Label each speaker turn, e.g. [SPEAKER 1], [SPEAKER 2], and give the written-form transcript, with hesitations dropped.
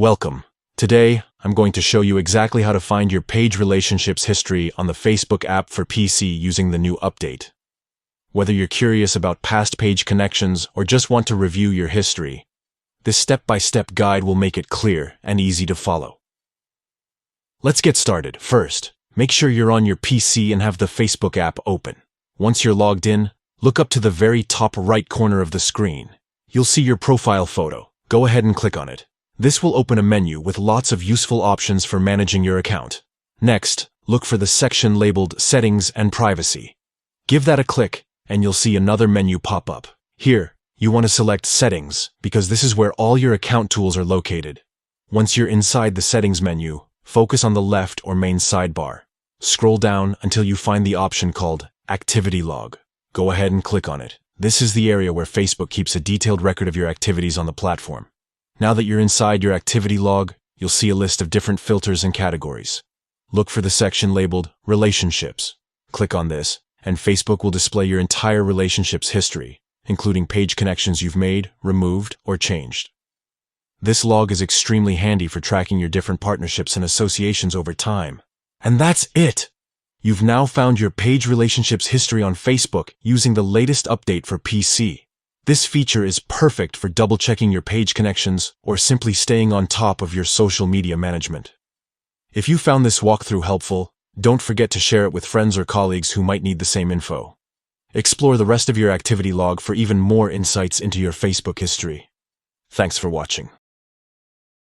[SPEAKER 1] Welcome. Today, I'm going to show you exactly how to find your page relationships history on the Facebook app for PC using the new update. Whether you're curious about past page connections or just want to review your history, this step-by-step guide will make it clear and easy to follow. Let's get started. First, make sure you're on your PC and have the Facebook app open. Once you're logged in, look up to the very top right corner of the screen. You'll see your profile photo. Go ahead and click on it. This will open a menu with lots of useful options for managing your account. Next, look for the section labeled Settings and Privacy. Give that a click, and you'll see another menu pop up. Here, you want to select Settings, because this is where all your account tools are located. Once you're inside the Settings menu, focus on the left or main sidebar. Scroll down until you find the option called Activity Log. Go ahead and click on it. This is the area where Facebook keeps a detailed record of your activities on the platform. Now that you're inside your activity log, you'll see a list of different filters and categories. Look for the section labeled Relationships. Click on this, and Facebook will display your entire relationships history, including page connections you've made, removed, or changed. This log is extremely handy for tracking your different partnerships and associations over time. And that's it! You've now found your page relationships history on Facebook using the latest update for PC. This feature is perfect for double-checking your page connections or simply staying on top of your social media management. If you found this walkthrough helpful, don't forget to share it with friends or colleagues who might need the same info. Explore the rest of your activity log for even more insights into your Facebook history. Thanks for watching.